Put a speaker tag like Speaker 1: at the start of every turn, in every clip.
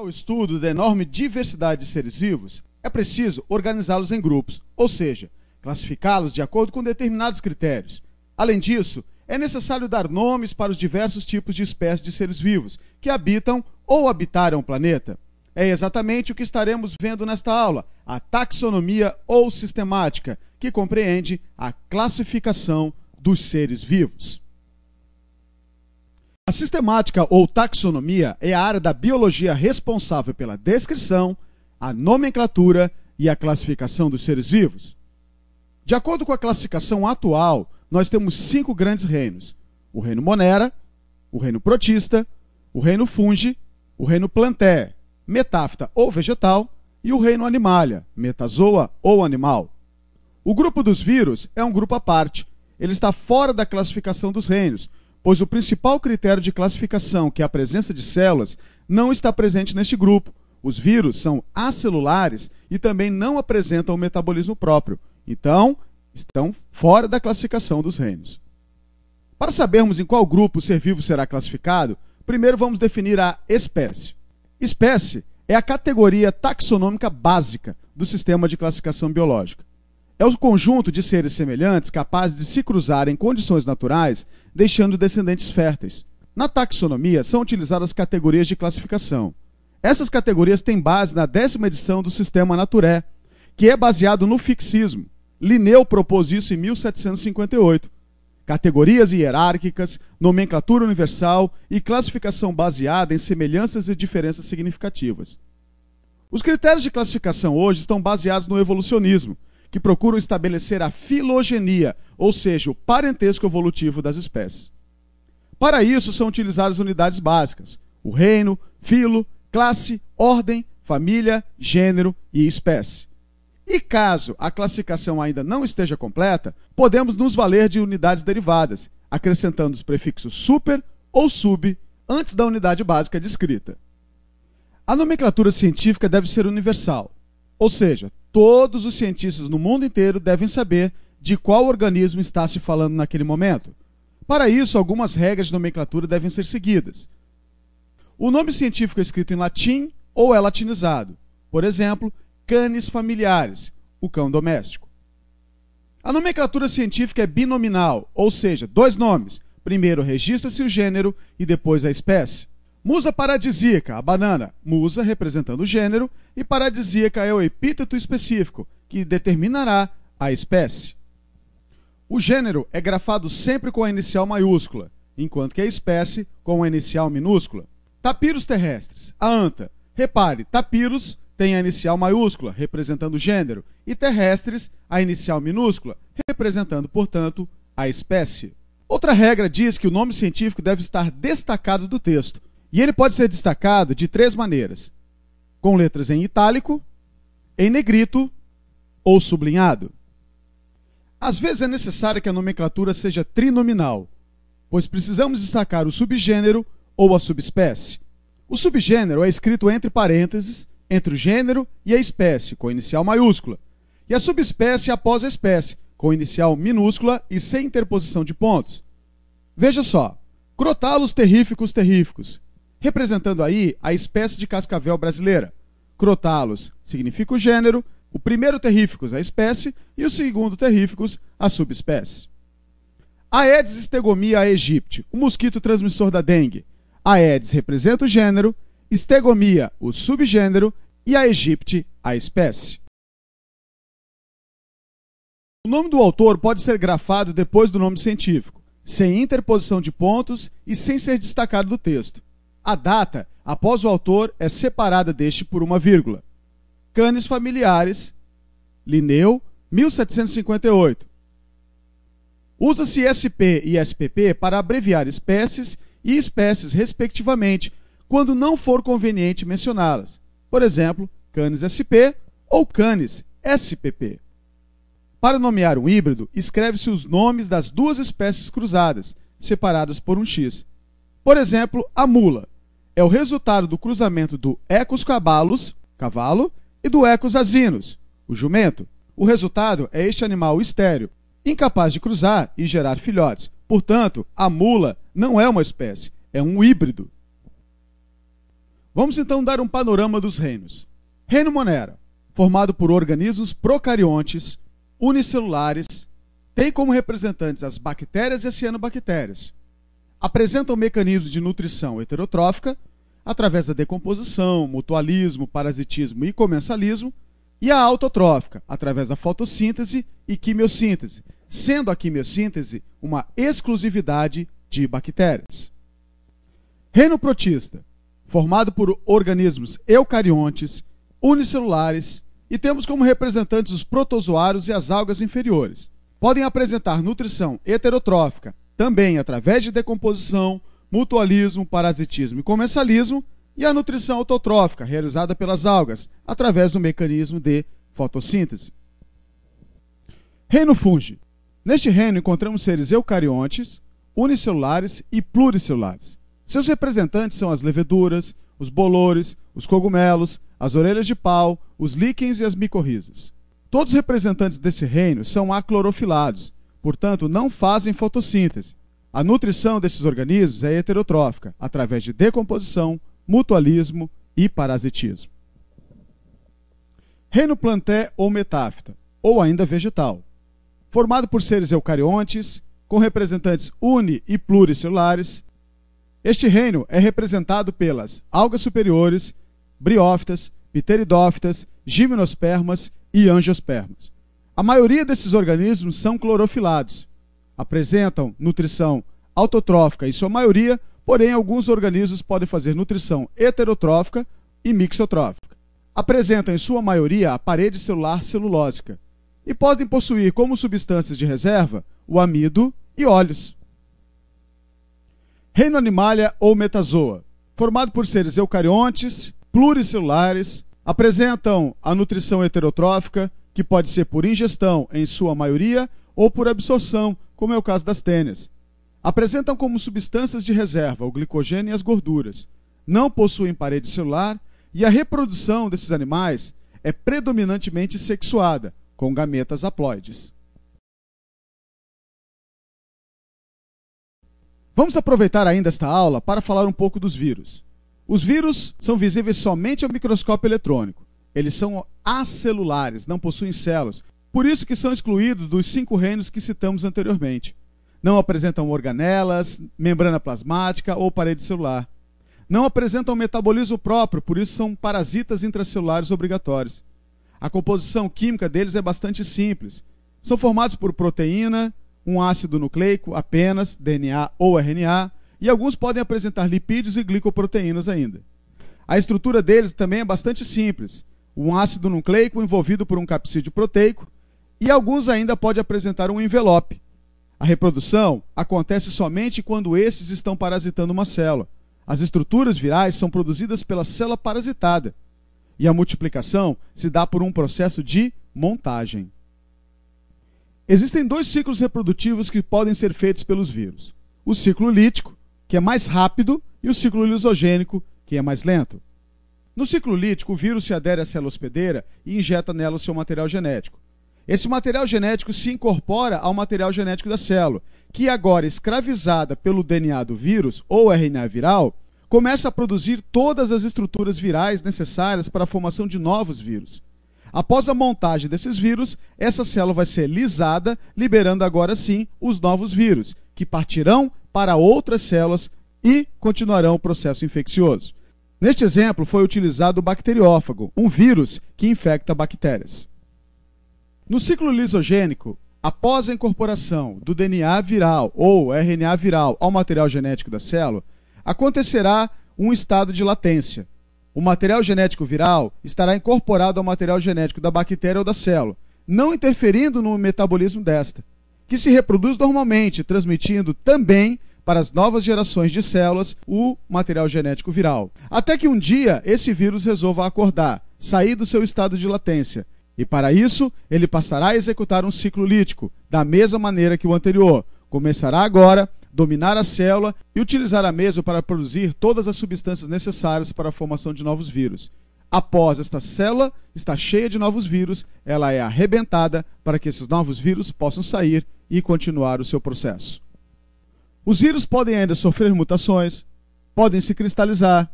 Speaker 1: ao estudo da enorme diversidade de seres vivos, é preciso organizá-los em grupos, ou seja, classificá-los de acordo com determinados critérios. Além disso, é necessário dar nomes para os diversos tipos de espécies de seres vivos que habitam ou habitaram o planeta. É exatamente o que estaremos vendo nesta aula, a taxonomia ou sistemática, que compreende a classificação dos seres vivos. A sistemática ou taxonomia é a área da biologia responsável pela descrição, a nomenclatura e a classificação dos seres vivos. De acordo com a classificação atual, nós temos 5 grandes reinos: o reino Monera, o reino Protista, o reino Fungi, o reino Plantae, metáfita ou vegetal, e o reino Animalia, metazoa ou animal. O grupo dos vírus é um grupo à parte. Ele está fora da classificação dos reinos, pois o principal critério de classificação, que é a presença de células, não está presente neste grupo. Os vírus são acelulares e também não apresentam o metabolismo próprio. Então, estão fora da classificação dos reinos. Para sabermos em qual grupo o ser vivo será classificado, primeiro vamos definir a espécie. Espécie é a categoria taxonômica básica do sistema de classificação biológica. É o conjunto de seres semelhantes capazes de se cruzar em condições naturais, deixando descendentes férteis. Na taxonomia são utilizadas categorias de classificação. Essas categorias têm base na 10ª edição do Sistema Naturé, que é baseado no fixismo. Linneu propôs isso em 1758. Categorias hierárquicas, nomenclatura universal e classificação baseada em semelhanças e diferenças significativas. Os critérios de classificação hoje estão baseados no evolucionismo, que procuram estabelecer a filogenia, ou seja, o parentesco evolutivo das espécies. Para isso são utilizadas unidades básicas: o reino, filo, classe, ordem, família, gênero e espécie. E caso a classificação ainda não esteja completa, podemos nos valer de unidades derivadas, acrescentando os prefixos super ou sub antes da unidade básica descrita. A nomenclatura científica deve ser universal, ou seja, todos os cientistas no mundo inteiro devem saber de qual organismo está se falando naquele momento. Para isso, algumas regras de nomenclatura devem ser seguidas. O nome científico é escrito em latim ou é latinizado. Por exemplo, Canis familiaris, o cão doméstico. A nomenclatura científica é binominal, ou seja, 2 nomes. Primeiro registra-se o gênero e depois a espécie. Musa paradisíaca, a banana, musa representando o gênero, e paradisíaca é o epíteto específico, que determinará a espécie. O gênero é grafado sempre com a inicial maiúscula, enquanto que a espécie com a inicial minúscula. Tapiros terrestres, a anta. Repare, tapiros tem a inicial maiúscula, representando o gênero, e terrestres, a inicial minúscula, representando, portanto, a espécie. Outra regra diz que o nome científico deve estar destacado do texto, e ele pode ser destacado de 3 maneiras: com letras em itálico, em negrito ou sublinhado. Às vezes é necessário que a nomenclatura seja trinominal, pois precisamos destacar o subgênero ou a subespécie. O subgênero é escrito entre parênteses, entre o gênero e a espécie, com inicial maiúscula, e a subespécie após a espécie, com inicial minúscula e sem interposição de pontos. Veja só: Crotalus terríficos terríficos, representando aí a espécie de cascavel brasileira. Crotalus significa o gênero, o primeiro terríficos a espécie e o segundo terríficos a subespécie. Aedes stegomyia aegypti, o mosquito transmissor da dengue. Aedes representa o gênero, Stegomyia o subgênero e aegypti a espécie. O nome do autor pode ser grafado depois do nome científico, sem interposição de pontos e sem ser destacado do texto. A data, após o autor, é separada deste por uma vírgula. Canis familiaris, Linneu, 1758. Usa-se SP e SPP para abreviar espécies e espécies, respectivamente, quando não for conveniente mencioná-las. Por exemplo, Canis SP ou Canis SPP. Para nomear um híbrido, escreve-se os nomes das 2 espécies cruzadas, separadas por um X. Por exemplo, a mula é o resultado do cruzamento do Equus caballus, cavalo, e do Equus asinus, o jumento. O resultado é este animal estéril, incapaz de cruzar e gerar filhotes. Portanto, a mula não é uma espécie, é um híbrido. Vamos então dar um panorama dos reinos. Reino Monera, formado por organismos procariontes, unicelulares, tem como representantes as bactérias e as cianobactérias. Apresentam mecanismos de nutrição heterotrófica, através da decomposição, mutualismo, parasitismo e comensalismo, e a autotrófica, através da fotossíntese e quimiossíntese, sendo a quimiossíntese uma exclusividade de bactérias. Reino protista, formado por organismos eucariontes, unicelulares, e temos como representantes os protozoários e as algas inferiores. Podem apresentar nutrição heterotrófica, também através de decomposição, mutualismo, parasitismo e comensalismo, e a nutrição autotrófica, realizada pelas algas, através do mecanismo de fotossíntese. Reino fungi. Neste reino encontramos seres eucariontes, unicelulares e pluricelulares. Seus representantes são as leveduras, os bolores, os cogumelos, as orelhas de pau, os líquens e as micorrizas. Todos os representantes desse reino são aclorofilados, portanto não fazem fotossíntese. A nutrição desses organismos é heterotrófica, através de decomposição, mutualismo e parasitismo. Reino planté ou metáfita, ou ainda vegetal, formado por seres eucariontes, com representantes uni- e pluricelulares. Este reino é representado pelas algas superiores, briófitas, pteridófitas, gimnospermas e angiospermas. A maioria desses organismos são clorofilados. Apresentam nutrição autotrófica em sua maioria, porém alguns organismos podem fazer nutrição heterotrófica e mixotrófica. Apresentam em sua maioria a parede celular celulósica e podem possuir como substâncias de reserva o amido e óleos. Reino animalia ou metazoa, formado por seres eucariontes, pluricelulares, apresentam a nutrição heterotrófica, que pode ser por ingestão em sua maioria ou por absorção, como é o caso das tênias. Apresentam como substâncias de reserva o glicogênio e as gorduras. Não possuem parede celular e a reprodução desses animais é predominantemente sexuada, com gametas haploides. Vamos aproveitar ainda esta aula para falar um pouco dos vírus. Os vírus são visíveis somente ao microscópio eletrônico. Eles são acelulares, não possuem células. Por isso que são excluídos dos 5 reinos que citamos anteriormente. Não apresentam organelas, membrana plasmática ou parede celular. Não apresentam metabolismo próprio, por isso são parasitas intracelulares obrigatórios. A composição química deles é bastante simples. São formados por proteína, um ácido nucleico apenas, DNA ou RNA, e alguns podem apresentar lipídios e glicoproteínas ainda. A estrutura deles também é bastante simples. Um ácido nucleico envolvido por um capsídeo proteico, e alguns ainda podem apresentar um envelope. A reprodução acontece somente quando esses estão parasitando uma célula. As estruturas virais são produzidas pela célula parasitada, e a multiplicação se dá por um processo de montagem. Existem 2 ciclos reprodutivos que podem ser feitos pelos vírus. O ciclo lítico, que é mais rápido, e o ciclo lisogênico, que é mais lento. No ciclo lítico, o vírus se adere à célula hospedeira e injeta nela o seu material genético. Esse material genético se incorpora ao material genético da célula, que agora, escravizada pelo DNA do vírus, ou RNA viral, começa a produzir todas as estruturas virais necessárias para a formação de novos vírus. Após a montagem desses vírus, essa célula vai ser lisada, liberando agora sim os novos vírus, que partirão para outras células e continuarão o processo infeccioso. Neste exemplo foi utilizado o bacteriófago, um vírus que infecta bactérias. No ciclo lisogênico, após a incorporação do DNA viral ou RNA viral ao material genético da célula, acontecerá um estado de latência. O material genético viral estará incorporado ao material genético da bactéria ou da célula, não interferindo no metabolismo desta, que se reproduz normalmente, transmitindo também para as novas gerações de células o material genético viral. Até que um dia esse vírus resolva acordar, sair do seu estado de latência, e para isso ele passará a executar um ciclo lítico, da mesma maneira que o anterior. Começará agora dominar a célula e utilizar a mesma para produzir todas as substâncias necessárias para a formação de novos vírus. Após esta célula estar cheia de novos vírus, ela é arrebentada para que esses novos vírus possam sair e continuar o seu processo. Os vírus podem ainda sofrer mutações, podem se cristalizar,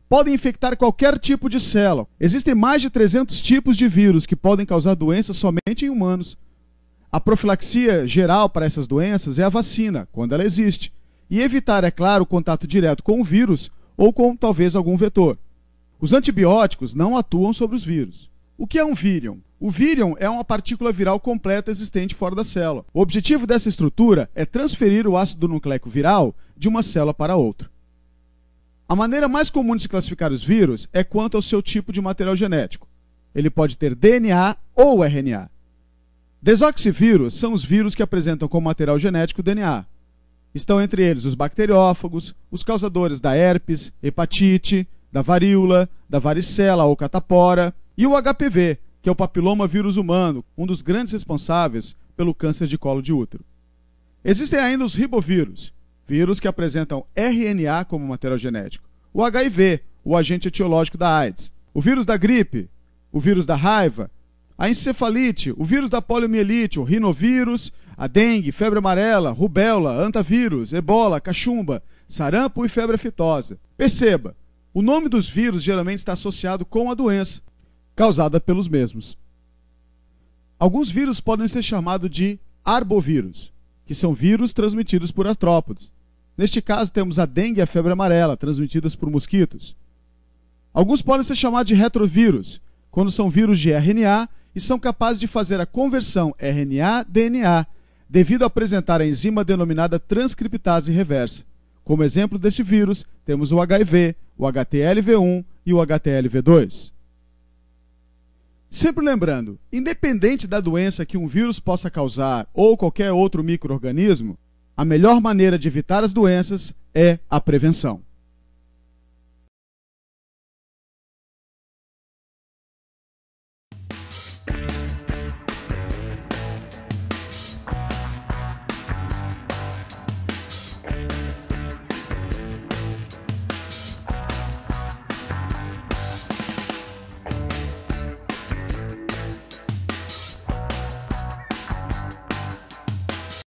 Speaker 1: podem infectar qualquer tipo de célula. Existem mais de 300 tipos de vírus que podem causar doenças somente em humanos. A profilaxia geral para essas doenças é a vacina, quando ela existe, e evitar, é claro, o contato direto com o vírus ou com talvez algum vetor. Os antibióticos não atuam sobre os vírus. O que é um vírion? O vírion é uma partícula viral completa existente fora da célula. O objetivo dessa estrutura é transferir o ácido nucleico viral de uma célula para outra. A maneira mais comum de se classificar os vírus é quanto ao seu tipo de material genético. Ele pode ter DNA ou RNA. Desoxivírus são os vírus que apresentam como material genético DNA. Estão entre eles os bacteriófagos, os causadores da herpes, hepatite, da varíola, da varicela ou catapora, e o HPV, que é o papiloma vírus humano, um dos grandes responsáveis pelo câncer de colo de útero. Existem ainda os ribovírus, vírus que apresentam RNA como material genético. O HIV, o agente etiológico da AIDS. O vírus da gripe, o vírus da raiva. A encefalite, o vírus da poliomielite, o rinovírus, a dengue, febre amarela, rubéola, antavírus, ebola, cachumba, sarampo e febre aftosa. Perceba, o nome dos vírus geralmente está associado com a doença, causada pelos mesmos. Alguns vírus podem ser chamados de arbovírus, que são vírus transmitidos por artrópodes. Neste caso, temos a dengue e a febre amarela, transmitidas por mosquitos. Alguns podem ser chamados de retrovírus, quando são vírus de RNA e são capazes de fazer a conversão RNA-DNA, devido a apresentar a enzima denominada transcriptase reversa. Como exemplo deste vírus, temos o HIV, o HTLV1 e o HTLV2. Sempre lembrando, independente da doença que um vírus possa causar ou qualquer outro micro-organismo, a melhor maneira de evitar as doenças é a prevenção.